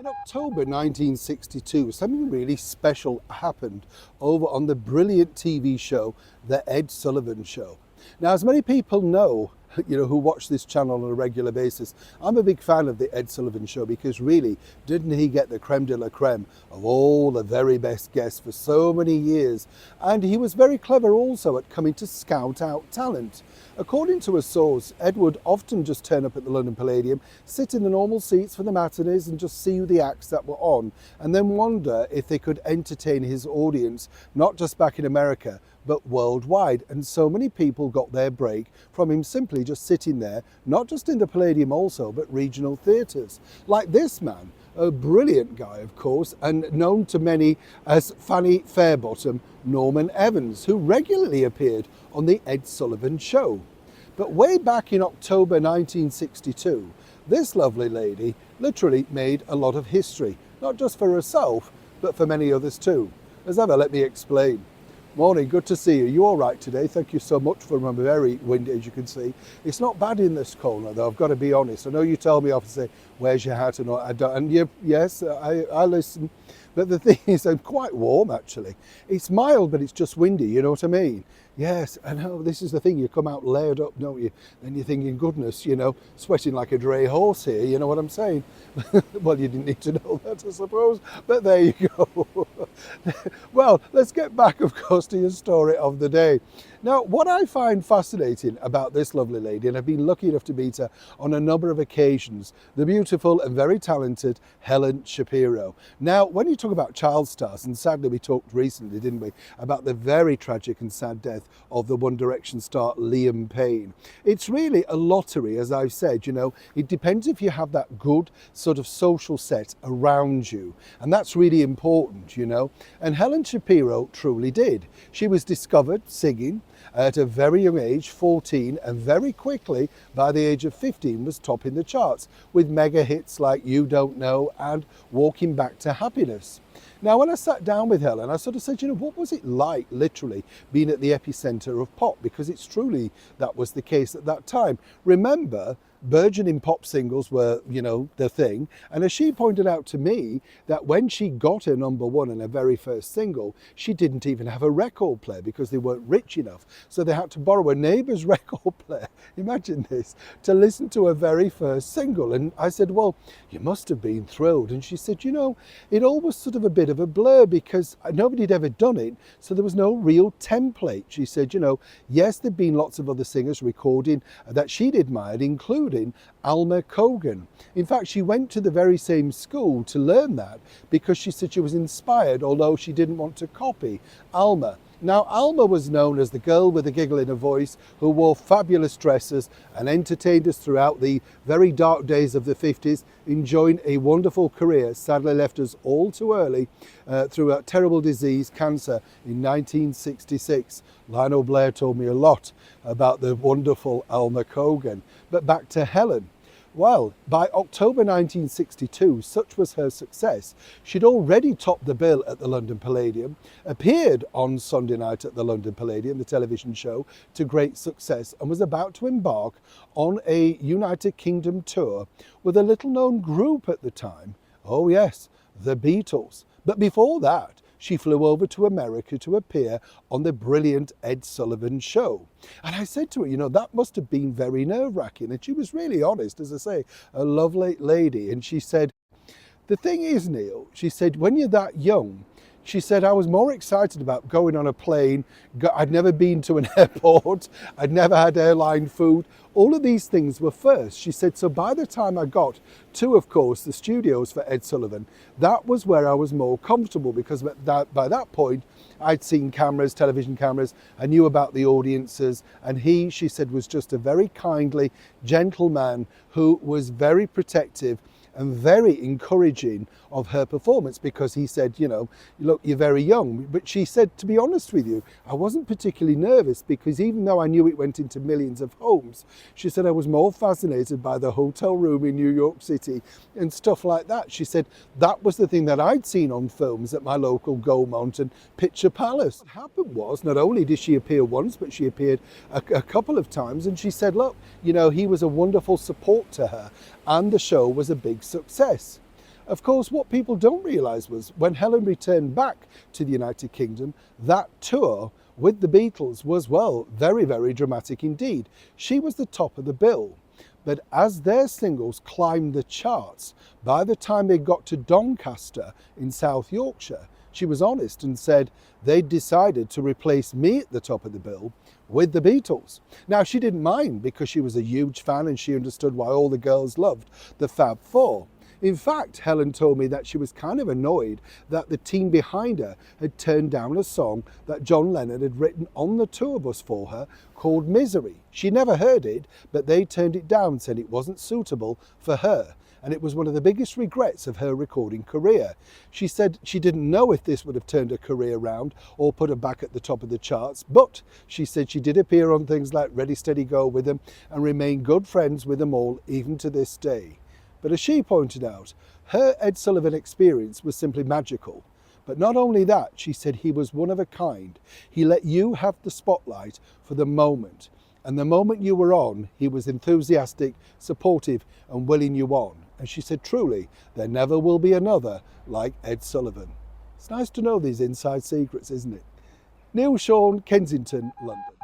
In October 1962, something really special happened over on the brilliant TV show, The Ed Sullivan Show. Now, as many people know, who watch this channel on a regular basis, I'm a big fan of the Ed Sullivan Show because really, didn't he get the creme de la creme of all the very best guests for so many years? And he was very clever also at coming to scout out talent. According to a source, Ed would often just turn up at the London Palladium, sit in the normal seats for the matinees and just see the acts that were on, and then wonder if they could entertain his audience, not just back in America, but worldwide. And so many people got their break from him simply just sitting there, not just in the Palladium also, but regional theatres. Like this man, a brilliant guy, of course, and known to many as Fanny Fairbottom, Norman Evans, who regularly appeared on the Ed Sullivan Show. But way back in October 1962, this lovely lady literally made a lot of history, not just for herself, but for many others too. As ever, let me explain. Morning, good to see you. You all right today? Thank you so much for my very windy, as you can see. It's not bad in this corner, though, I've got to be honest. I know you tell me off to say, where's your hat? And all, I don't, and yes, I listen. But the thing is, I'm quite warm, actually. It's mild, but it's just windy, you know what I mean? Yes, I know, this is the thing. You come out layered up, don't you? Then you're thinking, goodness, sweating like a dray horse here, you know what I'm saying? Well, you didn't need to know that, I suppose, but there you go. Well, let's get back, of course, to your story of the day. Now, what I find fascinating about this lovely lady, and I've been lucky enough to meet her on a number of occasions, the beautiful and very talented Helen Shapiro. Now, when you talk about child stars, and sadly we talked recently, didn't we, about the very tragic and sad death of the One Direction star Liam Payne. It's really a lottery, as I've said, it depends if you have that good sort of social set around you. And that's really important, And Helen Shapiro truly did. She was discovered singing at a very young age, 14, and very quickly, by the age of 15, was topping the charts with mega hits like You Don't Know and Walking Back to Happiness. Now, when I sat down with Helen, I sort of said, what was it like, literally, being at the epicenter of pop? Because it's truly, that was the case at that time. Remember, burgeoning pop singles were, the thing. And as she pointed out to me, that when she got her number one and her very first single, she didn't even have a record player because they weren't rich enough. So they had to borrow a neighbour's record player, imagine this, to listen to her very first single. And I said, well, you must have been thrilled. And she said, it all was sort of a bit of a blur because nobody had ever done it. So there was no real template. She said, yes, there'd been lots of other singers recording that she'd admired, including Alma Cogan. In fact, she went to the very same school to learn that because she said she was inspired, although she didn't want to copy Alma. Now, Alma was known as the girl with a giggle in her voice who wore fabulous dresses and entertained us throughout the very dark days of the 50s, enjoying a wonderful career, sadly left us all too early through a terrible disease, cancer, in 1966. Lionel Blair told me a lot about the wonderful Alma Cogan. But back to Helen. Well, by October 1962, such was her success, she'd already topped the bill at the London Palladium, appeared on Sunday night at the London Palladium, the television show, to great success, and was about to embark on a United Kingdom tour with a little-known group at the time. Oh yes, the Beatles. But before that, she flew over to America to appear on the brilliant Ed Sullivan Show. And I said to her, that must have been very nerve-wracking. And she was really honest, as I say, a lovely lady. And she said, the thing is, Neil, she said, when you're that young, she said, I was more excited about going on a plane. I'd never been to an airport. I'd never had airline food. All of these things were first. She said, so by the time I got to, of course, the studios for Ed Sullivan, that was where I was more comfortable because by that point, I'd seen cameras, television cameras. I knew about the audiences. And he, she said, was just a very kindly, gentle man who was very protective and very encouraging of her performance because he said, look, you're very young. But she said, to be honest with you, I wasn't particularly nervous because even though I knew it went into millions of homes, she said I was more fascinated by the hotel room in New York City and stuff like that. She said that was the thing that I'd seen on films at my local Gold Mountain Picture Palace. What happened was, not only did she appear once, but she appeared a couple of times. And she said, look, he was a wonderful support to her and the show was a big success. Of course, what people don't realise was when Helen returned back to the United Kingdom, that tour with the Beatles was, well, very, very dramatic indeed. She was the top of the bill. But as their singles climbed the charts, by the time they got to Doncaster in South Yorkshire, she was honest and said they'd decided to replace me at the top of the bill with the Beatles. Now, she didn't mind because she was a huge fan and she understood why all the girls loved the Fab Four. In fact, Helen told me that she was kind of annoyed that the team behind her had turned down a song that John Lennon had written on the tour bus for her called Misery. She never heard it, but they turned it down, said it wasn't suitable for her. And it was one of the biggest regrets of her recording career. She said she didn't know if this would have turned her career around or put her back at the top of the charts, but she said she did appear on things like Ready Steady Go with them and remain good friends with them all even to this day. But as she pointed out, her Ed Sullivan experience was simply magical. But not only that, she said he was one of a kind. He let you have the spotlight for the moment. And the moment you were on, he was enthusiastic, supportive and willing you on. And she said, truly, there never will be another like Ed Sullivan. It's nice to know these inside secrets, isn't it? Neil Sean, Kensington, London.